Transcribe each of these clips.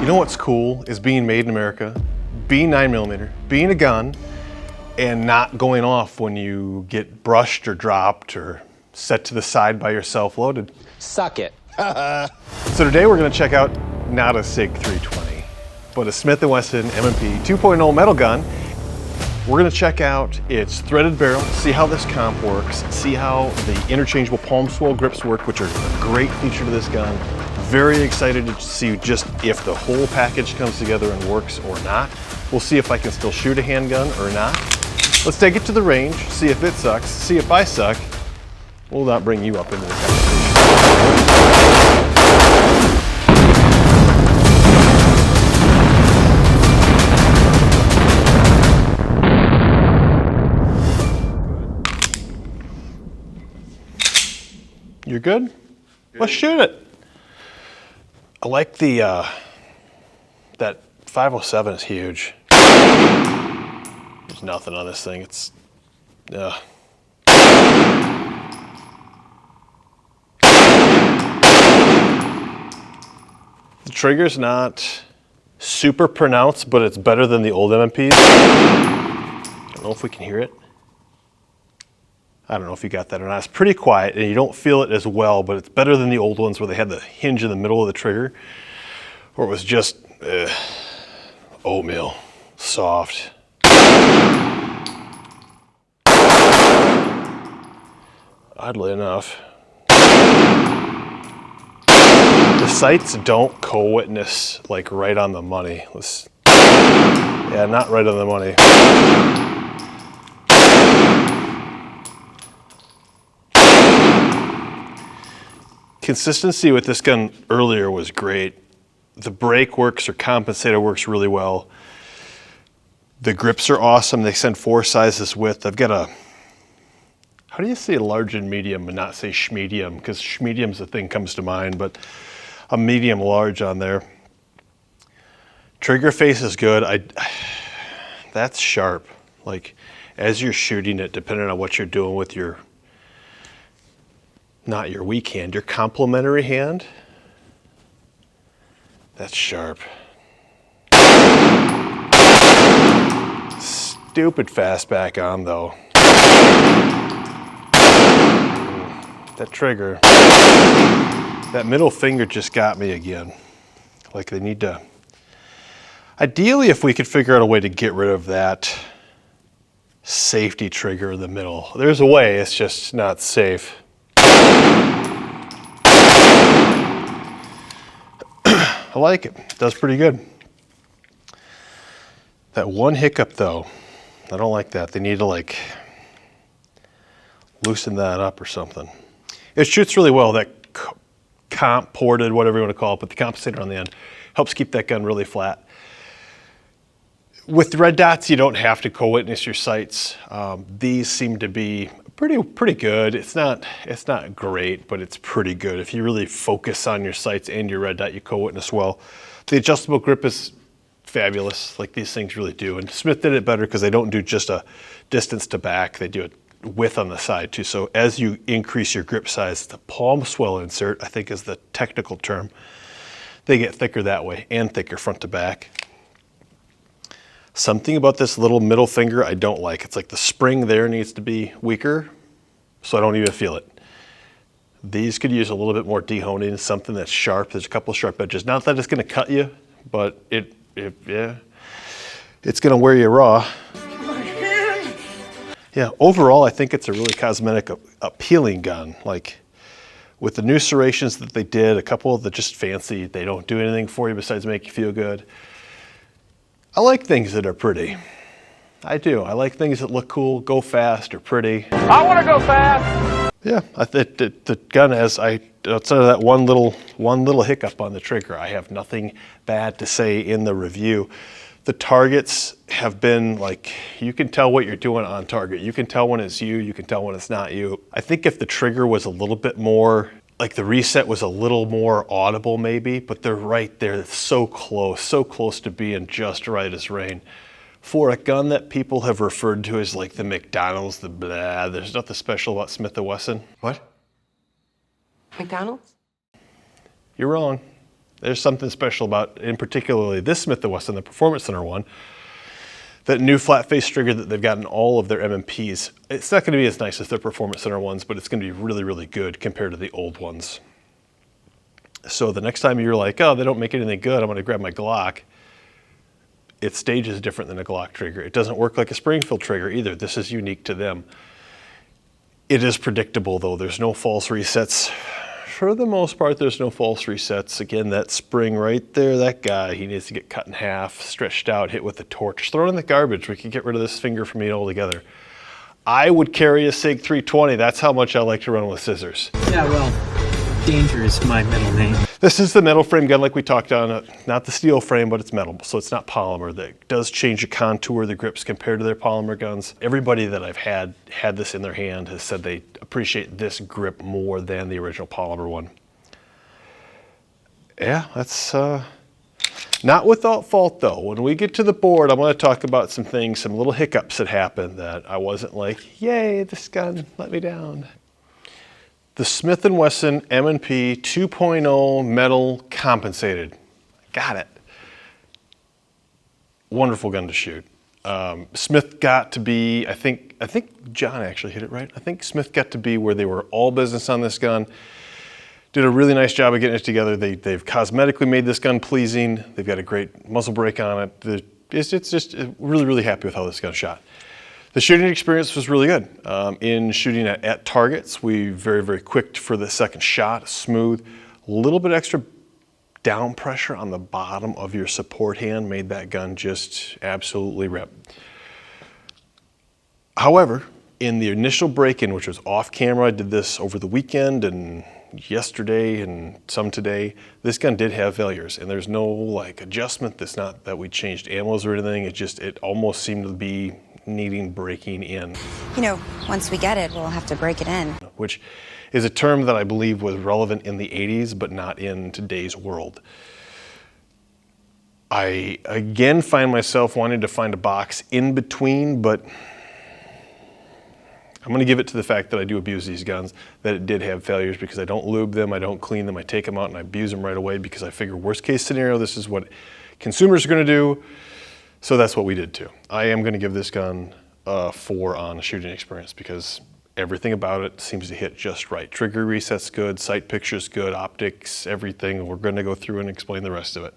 know what's cool is being made in America, being 9mm, being a gun, and not going off when you get brushed or dropped or set to the side by yourself loaded. Suck it. So today we're going to check out not a SIG 320, but a Smith & Wesson M&P 2.0 metal gun. We're going to check out its threaded barrel, see how this comp works, see how the interchangeable palm swell grips work, which are a great feature to this gun. Very excited to see just if the whole package comes together and works or not. We'll see if I can still shoot a handgun or not. Let's take it to the range, see if it sucks, see if I suck. We'll not bring you up into the conversation. You're good? Let's shoot it. I like the, that 507 is huge. There's nothing on this thing, it's, The trigger's not super pronounced, but it's better than the old M&Ps. I don't know if we can hear it. I don't know if you got that or not. It's pretty quiet and you don't feel it as well, but it's better than the old ones where they had the hinge in the middle of the trigger, or it was just oatmeal, soft. Oddly enough, the sights don't co-witness like right on the money. Yeah, not right on the money. Consistency with this gun earlier was great. The brake works or compensator works really well. The grips are awesome. They send 4 sizes width. I've got a, how do you say large and medium and not say schmedium? Because schmedium's the thing comes to mind, but a medium large on there. Trigger face is good. That's sharp. Like as you're shooting it, depending on what you're doing with your, not your weak hand, your complementary hand, that's sharp. Stupid fast back on though. That trigger, that middle finger just got me again. Like they need to, ideally if we could figure out a way to get rid of that safety trigger in the middle. There's a way, it's just not safe. I like it, does pretty good. That one hiccup though, I don't like that. They need to like loosen that up or something. It shoots really well, that comp ported, whatever you want to call it, but the compensator on the end helps keep that gun really flat. With red dots, you don't have to co-witness your sights. These seem to be pretty good. It's not great, but it's pretty good. If you really focus on your sights and your red dot, you co-witness well. The adjustable grip is fabulous, like these things really do. And Smith did it better because they don't do just a distance to back, they do it width on the side too. So as you increase your grip size, the palm swell insert, I think is the technical term, they get thicker that way and thicker front to back. Something about this little middle finger I don't like. It's like the spring there needs to be weaker, so I don't even feel it. These could use a little bit more dehoning, something that's sharp. There's a couple of sharp edges. Not that it's gonna cut you, but yeah, it's gonna wear you raw. Yeah, overall, I think it's a really cosmetic, appealing gun. Like with the new serrations that they did, a couple of the just fancy, they don't do anything for you besides make you feel good. I like things that are pretty. I do. I like things that look cool, go fast, or pretty. I want to go fast. Yeah, the gun has, outside of that one little hiccup on the trigger, I have nothing bad to say in the review. The targets have been like, you can tell what you're doing on target. You can tell when it's you can tell when it's not you. I think if the trigger was a little bit more, like the reset was a little more audible maybe, but they're right there. It's so close to being just right as rain. For a gun that people have referred to as like the McDonald's, the blah, there's nothing special about Smith & Wesson. What? McDonald's? You're wrong. There's something special about, in particularly this Smith & Wesson, the Performance Center one, that new flat face trigger that they've got in all of their M&Ps. It's not going to be as nice as their Performance Center ones, but it's going to be really, really good compared to the old ones. So the next time you're like, oh, they don't make anything good, I'm going to grab my Glock. Its stage is different than a Glock trigger. It doesn't work like a Springfield trigger either. This is unique to them. It is predictable though. There's no false resets. For the most part, there's no false resets. Again, that spring right there, that guy, he needs to get cut in half, stretched out, hit with a torch, thrown in the garbage. We could get rid of this finger from me altogether. I would carry a SIG 320. That's how much I like to run with scissors. Yeah, well, danger is my middle name. This is the metal frame gun like we talked on, not the steel frame, but it's metal, so it's not polymer. That does change the contour of the grips compared to their polymer guns. Everybody that I've had this in their hand has said they appreciate this grip more than the original polymer one. Yeah, that's not without fault though. When we get to the board, I'm going to talk about some things, some little hiccups that happened that I wasn't like, yay, this gun let me down. The Smith & Wesson M&P 2.0 Metal Compensated. Got it. Wonderful gun to shoot. Smith got to be, I think John actually hit it right. I think Smith got to be where they were all business on this gun. Did a really nice job of getting it together. They've cosmetically made this gun pleasing. They've got a great muzzle brake on it. It's just really, really happy with how this gun shot. The shooting experience was really good. In shooting at targets, we very, very quick for the second shot, smooth. A little bit extra down pressure on the bottom of your support hand made that gun just absolutely rip. However, in the initial break-in, which was off camera, I did this over the weekend and yesterday and some today, this gun did have failures, and there's no like adjustment. That's not that we changed ammos or anything. It almost seemed to be needing breaking in. You know, once we get it, we'll have to break it in. Which is a term that I believe was relevant in the 80s, but not in today's world. I again find myself wanting to find a box in between, but I'm going to give it to the fact that I do abuse these guns, that it did have failures because I don't lube them, I don't clean them, I take them out and I abuse them right away because I figure worst case scenario, this is what consumers are going to do. So that's what we did too. I am going to give this gun a 4 on a shooting experience because everything about it seems to hit just right. Trigger reset's good, sight picture's good, optics, everything. We're going to go through and explain the rest of it.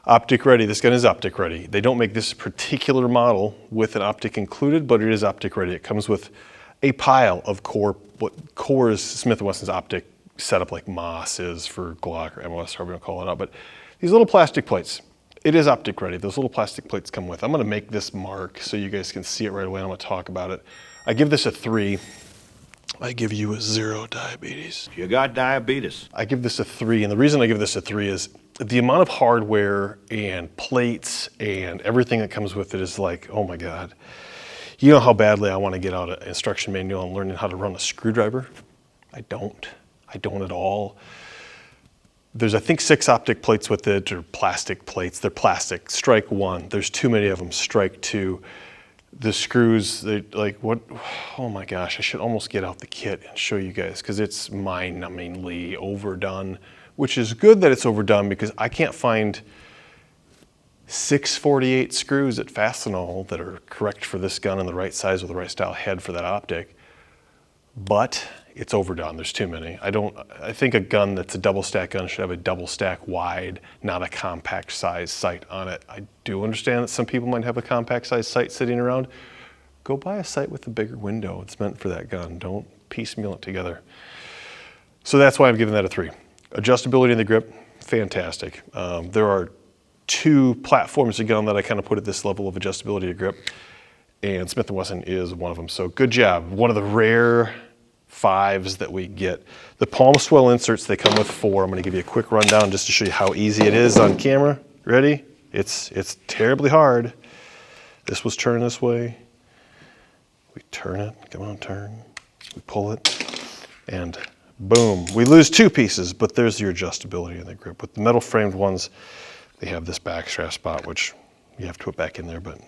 Optic ready, this gun is optic ready. They don't make this particular model with an optic included, but it is optic ready. It comes with a pile of what core is Smith & Wesson's optic setup like Moss is for Glock or MOS, however you want to call it out. But these little plastic plates, it is optic ready. Those little plastic plates come with. I'm going to make this mark so you guys can see it right away. I'm going to talk about it. I give this a 3. I give you a 0 diabetes. You got diabetes. I give this a 3, and the reason I give this a 3 is the amount of hardware and plates and everything that comes with it is like, oh my God. You know how badly I want to get out an instruction manual and learning how to run a screwdriver? I don't at all. There's, I think, 6 optic plates with it, or plastic plates. They're plastic. Strike 1. There's too many of them. Strike 2. The screws, they like what? Oh my gosh! I should almost get out the kit and show you guys because it's mind-numbingly overdone. Which is good that it's overdone because I can't find 648 screws at Fastenal that are correct for this gun and the right size with the right style head for that optic. But it's overdone. There's too many. I think a gun that's a double stack gun should have a double stack wide, not a compact size sight on it. I do understand that some people might have a compact size sight sitting around. Go buy a sight with a bigger window. It's meant for that gun. Don't piecemeal it together. So that's why I'm giving that a 3. Adjustability in the grip, fantastic. There are 2 platforms of gun that I kind of put at this level of adjustability of grip, and Smith & Wesson is one of them. So good job. One of the rare 5s that we get. The palm swell inserts, they come with 4. I'm going to give you a quick rundown just to show you how easy it is on camera. Ready? It's terribly hard. This was turned this way. We turn it. Come on, turn. We pull it, and boom. We lose 2 pieces, but there's your adjustability in the grip. With the metal framed ones, they have this back strap spot, which you have to put back in there, but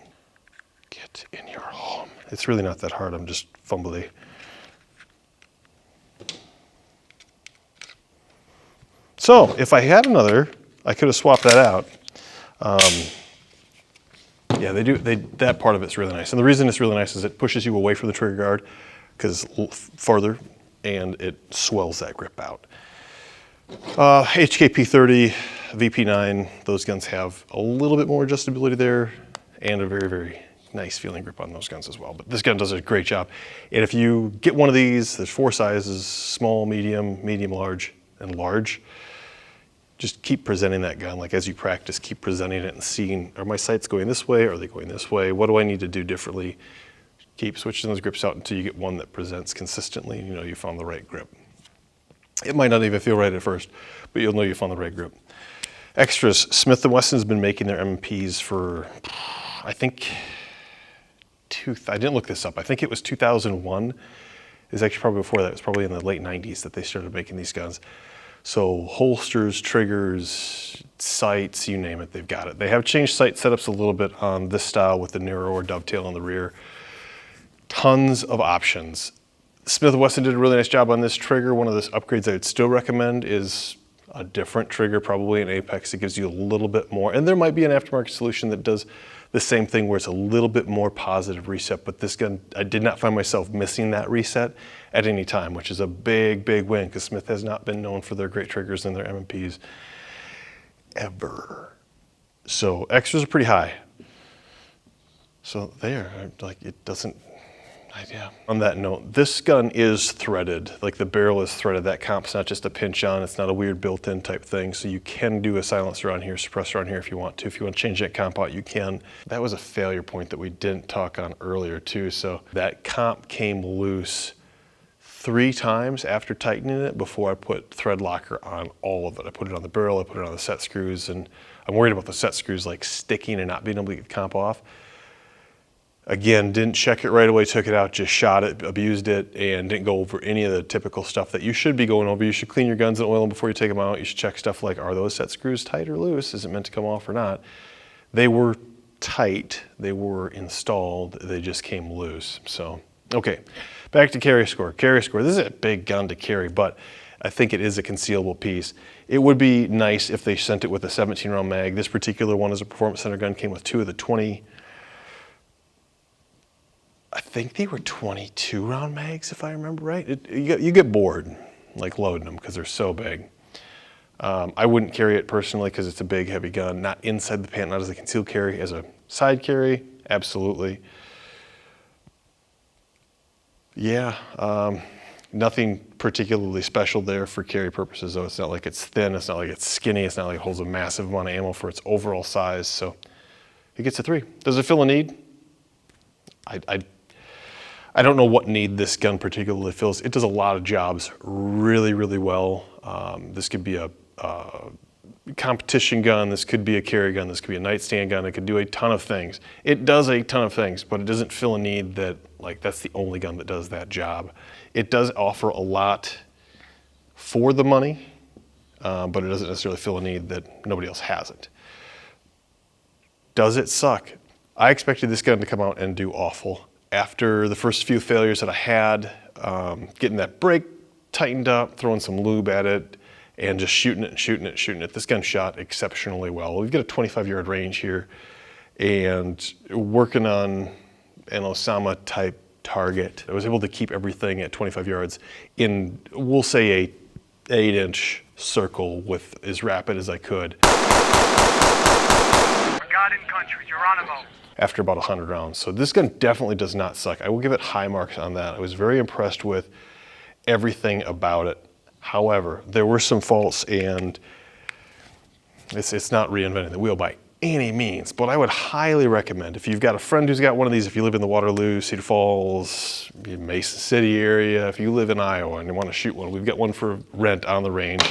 get in your home. It's really not that hard. I'm just fumbly. So if I had another, I could have swapped that out. Yeah, that part of it's really nice. And the reason it's really nice is it pushes you away from the trigger guard because it's farther and it swells that grip out. HK P30, VP9, those guns have a little bit more adjustability there and a very, very nice feeling grip on those guns as well. But this gun does a great job. And if you get one of these, there's 4 sizes, small, medium, medium, large, and large. Just keep presenting that gun. Like as you practice, keep presenting it and seeing, are my sights going this way? Are they going this way? What do I need to do differently? Keep switching those grips out until you get one that presents consistently. You know you found the right grip. It might not even feel right at first, but you'll know you found the right grip. Extras, Smith & Wesson's been making their M&Ps for, I think, I didn't look this up. I think it was 2001. It was actually probably before that. It was probably in the late 90s that they started making these guns. So holsters, triggers, sights, you name it, they've got it. They have changed sight setups a little bit on this style with the narrower dovetail on the rear. Tons of options. Smith & Wesson did a really nice job on this trigger. One of the upgrades I would still recommend is a different trigger, probably an Apex. It gives you a little bit more. And there might be an aftermarket solution that does the same thing where it's a little bit more positive reset. But this gun, I did not find myself missing that reset at any time, which is a big, big win because Smith has not been known for their great triggers and their M&Ps ever. So extras are pretty high. So there, like it doesn't, yeah. On that note, this gun is threaded, like the barrel is threaded. That comp's not just a pinch on, it's not a weird built-in type thing. So you can do a silencer on here, suppressor on here if you want to. If you want to change that comp out, you can. That was a failure point that we didn't talk on earlier too. So that comp came loose 3 times after tightening it before I put thread locker on all of it. I put it on the barrel, I put it on the set screws, and I'm worried about the set screws like sticking and not being able to get the comp off. Again, didn't check it right away, took it out, just shot it, abused it, and didn't go over any of the typical stuff that you should be going over. You should clean your guns and oil them before you take them out. You should check stuff like, are those set screws tight or loose? Is it meant to come off or not? They were tight, they were installed, they just came loose. So, okay, back to carry score. Carry score, this is a big gun to carry, but I think it is a concealable piece. It would be nice if they sent it with a 17-round mag. This particular one is a Performance Center gun, came with 2 of the 20, I think they were 22-round mags, if I remember right. You get bored, like loading them, because they're so big. I wouldn't carry it personally because it's a big, heavy gun. Not inside the pant, not as a concealed carry. As a side carry, absolutely. Yeah, nothing particularly special there for carry purposes, though. It's not like it's thin, it's not like it's skinny, it's not like it holds a massive amount of ammo for its overall size, so it gets a 3. Does it fill a need? I don't know what need this gun particularly fills. It does a lot of jobs really, really well. This could be a competition gun, this could be a carry gun, this could be a nightstand gun, it could do a ton of things. It does a ton of things, but it doesn't fill a need that, like, that's the only gun that does that job. It does offer a lot for the money, but it doesn't necessarily fill a need that nobody else has it. Does it suck? I expected this gun to come out and do awful. After the first few failures that I had, getting that brake tightened up, throwing some lube at it, and just shooting it. This gun shot exceptionally well. We've got a 25-yard range here, and working on an Osama type target, I was able to keep everything at 25 yards in, we'll say, a 8-inch circle with as rapid as I could. God in country, Geronimo. After about 100 rounds. So this gun definitely does not suck. I will give it high marks on that. I was very impressed with everything about it. However, there were some faults, and it's not reinventing the wheel by any means, but I would highly recommend, if you've got a friend who's got one of these, if you live in the Waterloo, Cedar Falls, Mason City area, if you live in Iowa and you want to shoot one, we've got one for rent on the range.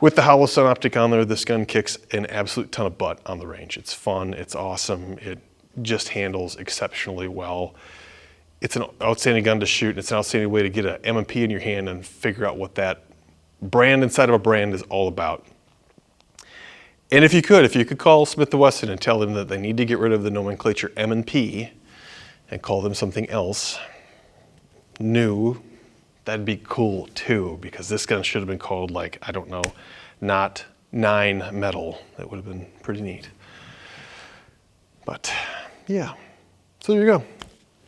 With the hollow sun optic on there, this gun kicks an absolute ton of butt on the range. It's fun, it's awesome, it just handles exceptionally well. It's an outstanding gun to shoot, and it's an outstanding way to get an M&P in your hand and figure out what that brand inside of a brand is all about. And if you could call Smith & Wesson and tell them that they need to get rid of the nomenclature M&P and call them something else new, that'd be cool too, because this gun should have been called, like, I don't know, not 9 metal. That would have been pretty neat. But yeah, so there you go.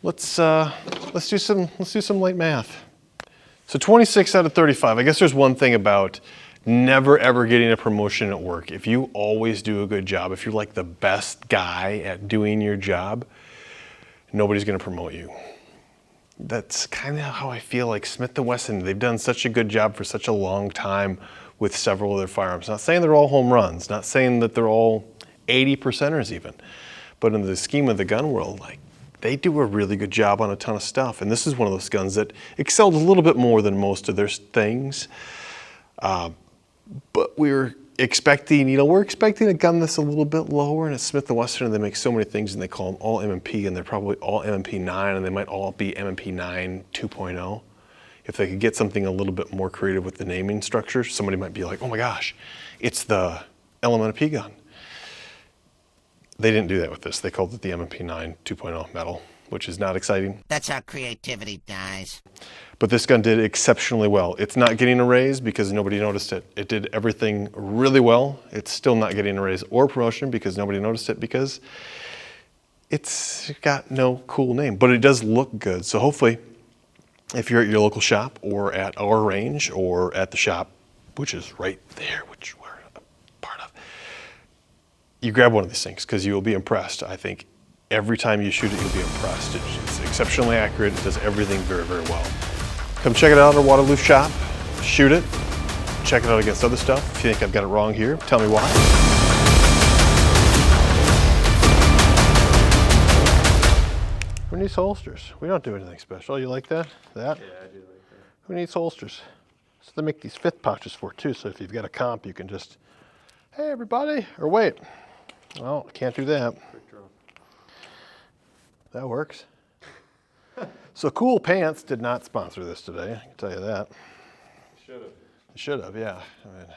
Let's do some light math. So 26 out of 35. I guess there's one thing about never ever getting a promotion at work. If you always do a good job, if you're like the best guy at doing your job, nobody's going to promote you. That's kind of how I feel like Smith & Wesson. They've done such a good job for such a long time with several of their firearms. Not saying they're all home runs, not saying that they're all 80%ers even, but in the scheme of the gun world, like, they do a really good job on a ton of stuff. And this is one of those guns that excelled a little bit more than most of their things. But we're expecting a gun that's a little bit lower, and it's Smith & Wesson, and they make so many things, and they call them all M&P, and they're probably all M&P9, and they might all be M&P9 2.0. If they could get something a little bit more creative with the naming structure, somebody might be like, oh my gosh, it's the M&P gun. They didn't do that with this. They called it the M&P9 2.0 Metal, which is not exciting. That's how creativity dies. But this gun did exceptionally well. It's not getting a raise because nobody noticed it. It did everything really well. It's still not getting a raise or promotion because nobody noticed it because it's got no cool name, but it does look good. So hopefully, if you're at your local shop or at our range or at the shop, which is right there, which we're a part of, you grab one of these things because you will be impressed. I think every time you shoot it, you'll be impressed. It's exceptionally accurate. It does everything very, very well. Come check it out at our Waterloo shop, shoot it, check it out against other stuff. If you think I've got it wrong here, tell me why. Who needs holsters? We don't do anything special. You like that? That? Yeah, I do like that. Who needs holsters? So they make these fifth pouches for it too, so if you've got a comp, you can just, hey everybody, or wait. Well, can't do that. Quick draw. That works. So Cool Pants did not sponsor this today, I can tell you that. Should have. Should have, yeah. I mean,